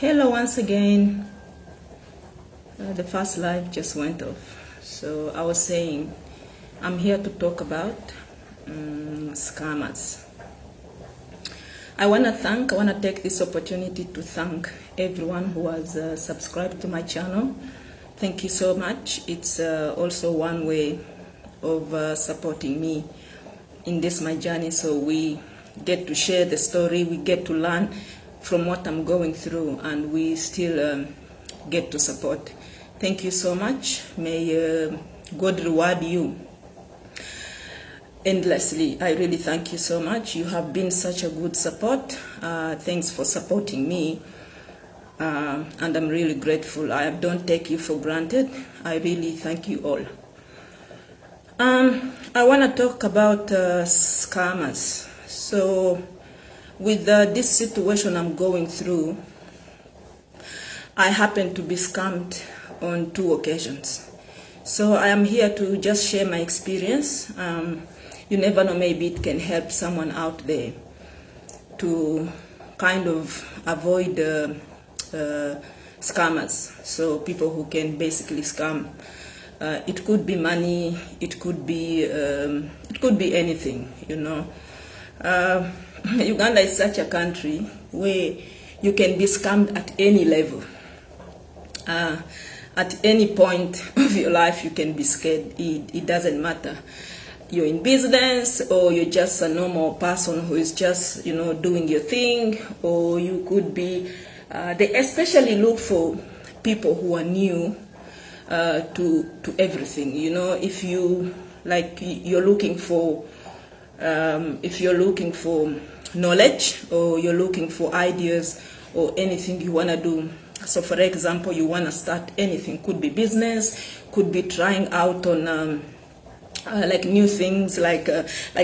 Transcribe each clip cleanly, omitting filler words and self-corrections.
Hello once again. The first live just went off. So I was saying I'm here to talk about scammers. I want to take this opportunity to thank everyone who has subscribed to my channel. Thank you so much. It's also one way of supporting me in this my journey, so we get to share the story, we get to learn from what I'm going through, and we still get to support. Thank you so much. May God reward you endlessly. I really thank you so much. You have been such a good support. Thanks for supporting me, and I'm really grateful. I don't take you for granted. I really thank you all. I want to talk about scammers. So with this situation I'm going through, I happen to be scammed on 2 occasions. So I am here to just share my experience. You never know, maybe it can help someone out there to kind of avoid scammers. So people who can basically scam. It could be money, it could be anything, you know. Uganda is such a country where you can be scammed at any level. At any point of your life, you can be scared. It doesn't matter. You're in business, or you're just a normal person who is just, you know, doing your thing, or you could be. They especially look for people who are new to everything. You know, if you like, you're looking for. If you're looking for knowledge, or you're looking for ideas, or anything you want to do. So for example, you want to start anything, could be business, could be trying out on like new things, like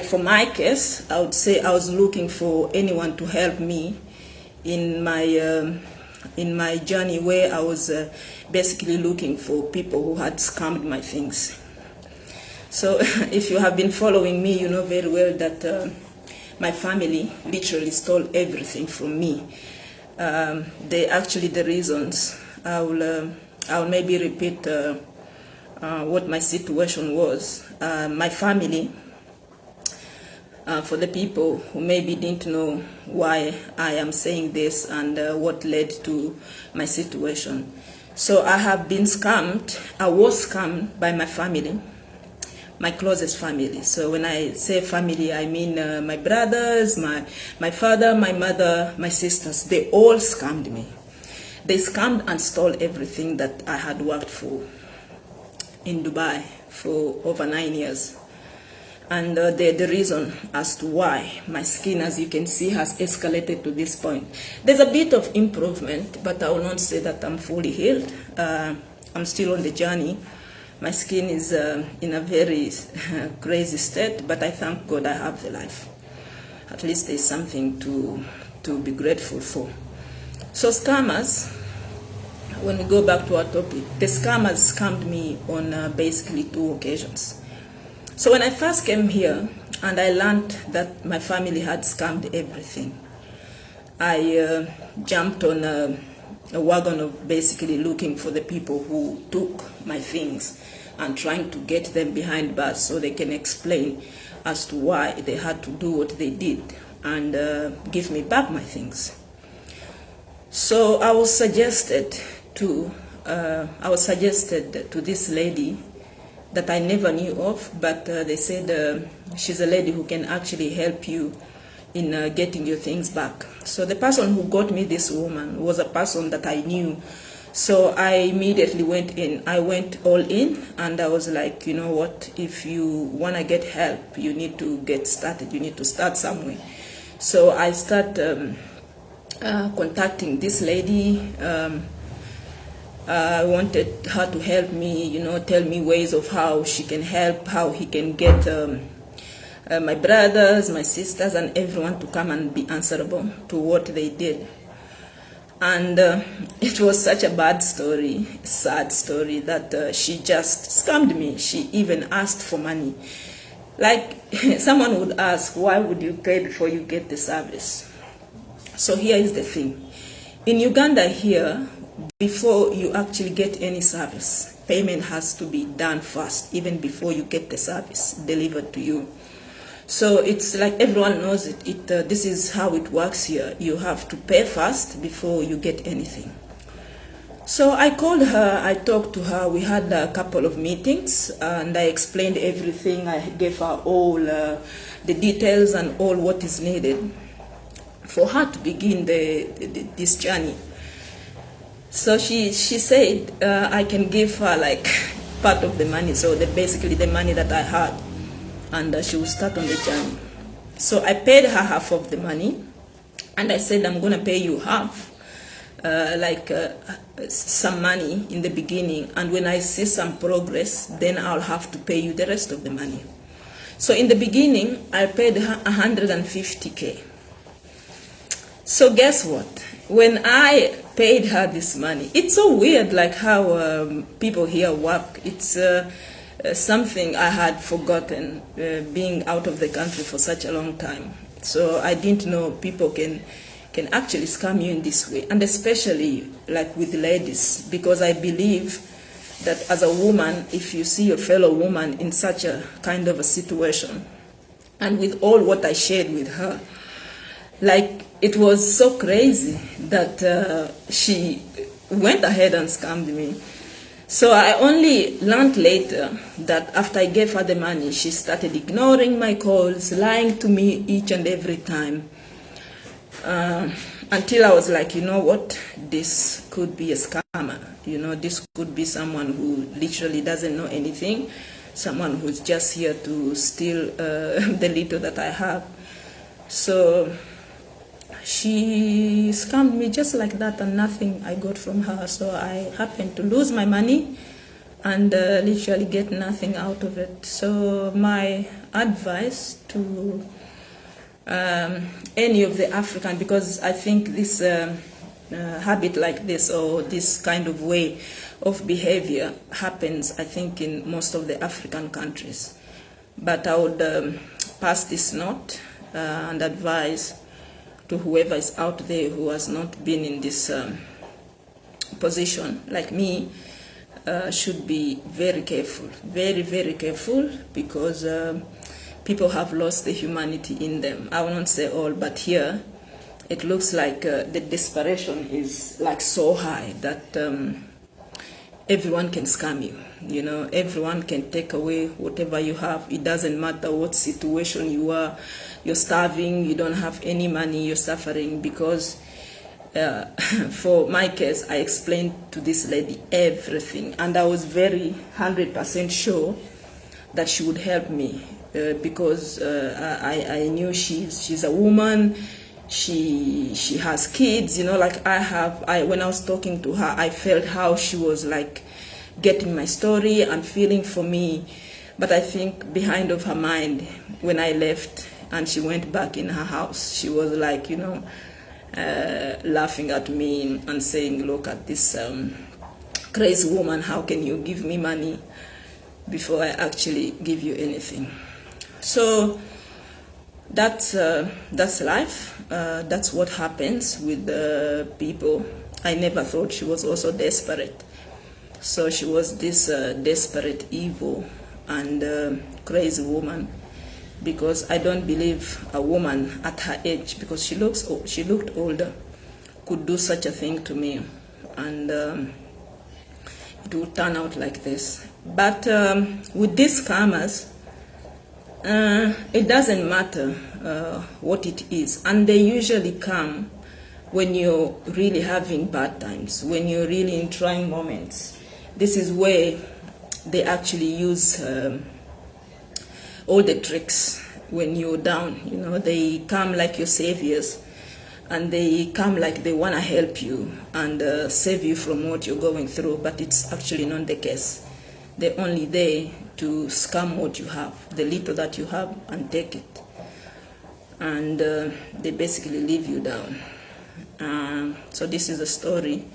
for my case, I would say I was looking for anyone to help me in my journey, where I was basically looking for people who had scammed my things. So if you have been following me, you know very well that my family literally stole everything from me. They actually, the reasons, I'll maybe repeat what my situation was. My family, for the people who maybe didn't know why I am saying this and what led to my situation. So I have been scammed. I was scammed by my family. My closest family. So when I say family, I mean my brothers, my father, my mother, my sisters. They all scammed me. They scammed and stole everything that I had worked for in Dubai for over 9 years. And the reason as to why my skin, as you can see, has escalated to this point. There's a bit of improvement, but I will not say that I'm fully healed. I'm still on the journey. My skin is in a very crazy state, but I thank God I have the life. At least there's something to be grateful for. So scammers, when we go back to our topic, the scammers scammed me on basically 2 occasions. So when I first came here and I learned that my family had scammed everything, I jumped on a wagon of basically looking for the people who took my things and trying to get them behind bars so they can explain as to why they had to do what they did and give me back my things. So I was suggested to this lady that I never knew of, but they said she's a lady who can actually help you in getting your things back. So the person who got me this woman was a person that I knew. So I immediately went in. I went all in, and I was like, you know what, if you want to get help, you need to get started. You need to start somewhere. So I started contacting this lady. I wanted her to help me, you know, tell me ways of how she can help, how he can get my brothers, my sisters, and everyone to come and be answerable to what they did. And it was such a bad story, sad story, that she just scammed me. She even asked for money. Like, someone would ask, why would you pay before you get the service? So here is the thing. In Uganda here, before you actually get any service, payment has to be done first, even before you get the service delivered to you. So it's like everyone knows it. This is how it works here. You have to pay first before you get anything. So I called her, I talked to her, we had a couple of meetings, and I explained everything. I gave her all the details and all what is needed for her to begin this journey. So she said I can give her like part of the money, so basically the money that I had, and she will start on the journey. So I paid her half of the money, and I said I'm going to pay you half, some money in the beginning, and when I see some progress, then I'll have to pay you the rest of the money. So in the beginning, I paid her 150K. So guess what? When I paid her this money, it's so weird, like how people here work. It's something I had forgotten, being out of the country for such a long time. So I didn't know people can actually scam you in this way, and especially like with ladies, because I believe that as a woman, if you see your fellow woman in such a kind of a situation, and with all what I shared with her, like it was so crazy that she went ahead and scammed me. So I only learned later that after I gave her the money, she started ignoring my calls, lying to me each and every time. Until I was like, you know what, this could be a scammer. You know, this could be someone who literally doesn't know anything, someone who's just here to steal the little that I have. So she scammed me just like that, and nothing I got from her. So I happened to lose my money and literally get nothing out of it. So my advice to any of the African, because I think this habit like this, or this kind of way of behavior happens, I think, in most of the African countries. But I would pass this note and advise to whoever is out there who has not been in this position like me, should be very careful, very, very careful, because people have lost the humanity in them. I will not say all, but here it looks like the desperation is like so high that everyone can scam you. You know, everyone can take away whatever you have. It doesn't matter what situation you are. You're starving, you don't have any money, you're suffering, because for my case, I explained to this lady everything, and I was very 100% sure that she would help me, because I knew she's a woman. She has kids, you know, like I have. When I was talking to her, I felt how she was like getting my story and feeling for me. But I think behind of her mind, when I left and she went back in her house, she was like, you know, laughing at me and saying, look at this crazy woman, how can you give me money before I actually give you anything? So that's life. That's what happens with people. I never thought she was also desperate. So she was this desperate, evil, and crazy woman, because I don't believe a woman at her age, because she looked older, could do such a thing to me, and it would turn out like this. But with these scammers, it doesn't matter what it is, and they usually come when you're really having bad times, when you're really in trying moments. This is where they actually use all the tricks. When you're down, you know, they come like your saviors, and they come like they want to help you and save you from what you're going through, but it's actually not the case. They're only there to scam what you have, the little that you have, and take it. And they basically leave you down. So this is a story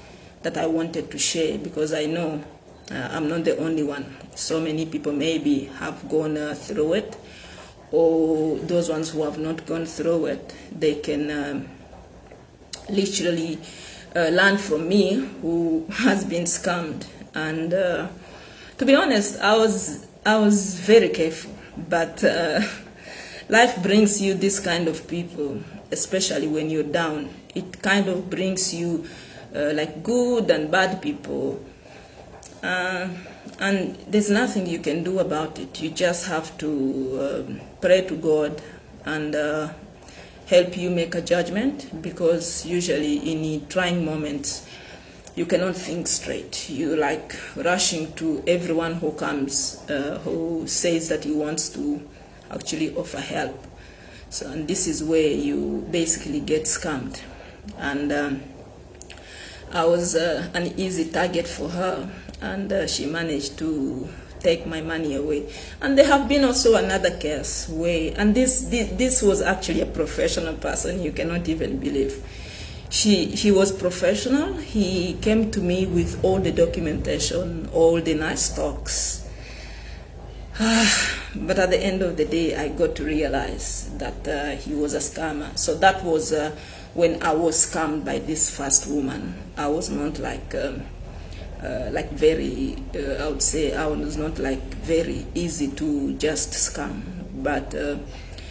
that I wanted to share, because I know I'm not the only one. So many people maybe have gone through it, or those ones who have not gone through it, they can literally learn from me, who has been scammed. And to be honest, I was very careful, but life brings you this kind of people, especially when you're down. It kind of brings you like good and bad people, and there's nothing you can do about it. You just have to pray to God and help you make a judgment, because usually in trying moments you cannot think straight. You like rushing to everyone who comes, who says that he wants to actually offer help. So, and this is where you basically get scammed. And I was an easy target for her, and she managed to take my money away. And there have been also another case where, and this was actually a professional person, you cannot even believe. He was professional. He came to me with all the documentation, all the nice talks. But at the end of the day, I got to realize that he was a scammer. So that was when I was scammed by this first woman. I was not like very, I would say I was not like very easy to just scam. But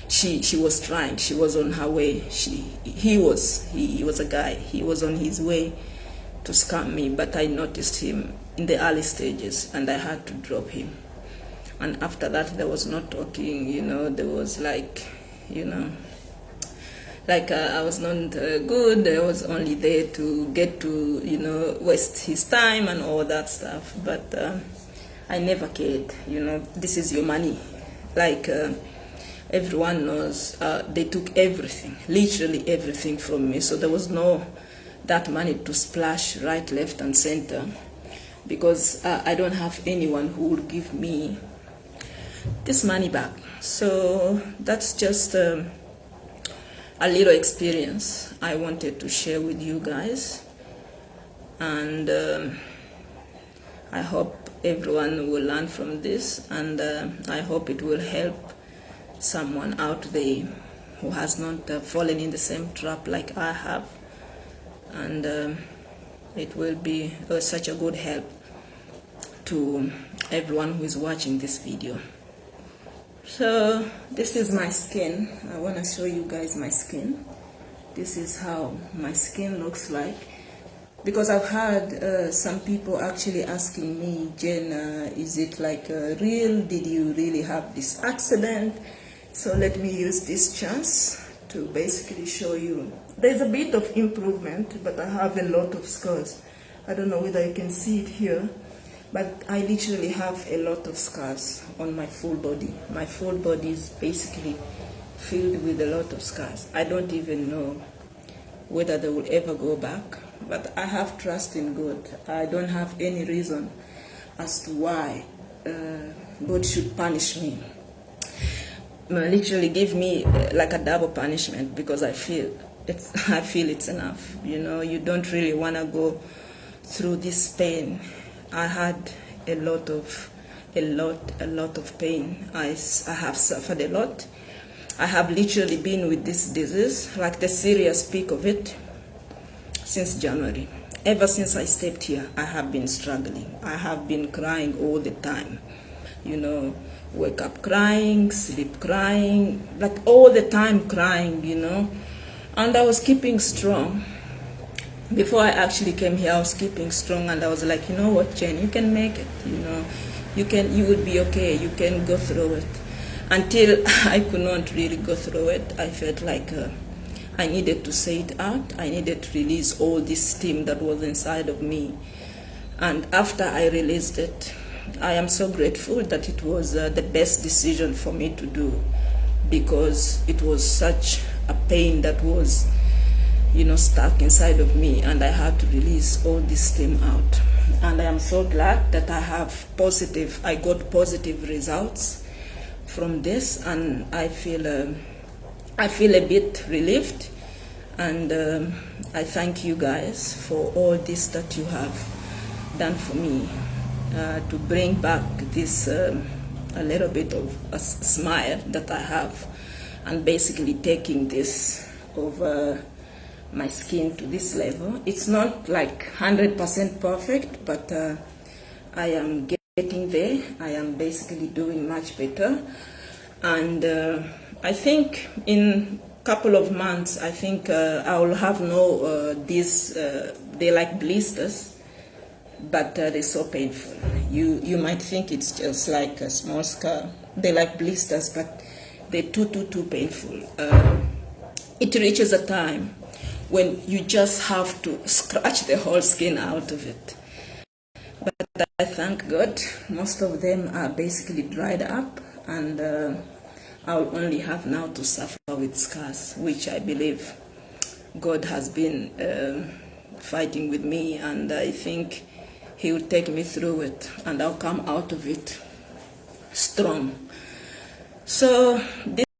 she was trying. She was on her way. He was a guy. He was on his way to scam me. But I noticed him in the early stages, and I had to drop him. And after that, there was no talking, you know, there was like, you know, like I was not good. I was only there to get to, you know, waste his time and all that stuff. But I never cared, you know, this is your money. Like everyone knows, they took everything, literally everything from me. So there was no that money to splash right, left, and center, because I don't have anyone who will give me this money back. So that's just a little experience I wanted to share with you guys, and I hope everyone will learn from this, and I hope it will help someone out there who has not fallen in the same trap like I have, and it will be such a good help to everyone who is watching this video. So this is my skin. I want to show you guys my skin. This is how my skin looks like, because I've had some people actually asking me, Jen, is it like real? Did you really have this accident? So let me use this chance to basically show you. There's a bit of improvement, but I have a lot of scars. I don't know whether you can see it here, but I literally have a lot of scars on my full body. My full body is basically filled with a lot of scars. I don't even know whether they will ever go back, but I have trust in God. I don't have any reason as to why God should punish me. Literally give me like a double punishment, because I feel it's enough. You know, you don't really want to go through this pain. I had a lot of pain. I have suffered a lot. I have literally been with this disease, like the serious peak of it, since January. Ever since I stepped here, I have been struggling. I have been crying all the time. You know, wake up crying, sleep crying, like all the time crying, you know. And I was keeping strong. Before I actually came here, I was keeping strong, and I was like, you know what, Jen, you can make it, you know. You will be okay, you can go through it. Until I could not really go through it, I felt like I needed to say it out. I needed to release all this steam that was inside of me. And after I released it, I am so grateful that it was the best decision for me to do, because it was such a pain that was, you know, stuck inside of me, and I had to release all this steam out. And I am so glad that I got positive results from this, and I feel a bit relieved, and I thank you guys for all this that you have done for me, to bring back this a little bit of a smile that I have, and basically taking this over my skin to this level. It's not like 100% perfect, but I am getting there. I am basically doing much better, and I think in couple of months, I think I will have no these they like blisters, but they're so painful. You might think it's just like a small scar. They like blisters, but they're too painful. It reaches a time when you just have to scratch the whole skin out of it. But I thank God, most of them are basically dried up, and I'll only have now to suffer with scars, which I believe God has been fighting with me, and I think He will take me through it, and I'll come out of it strong. So this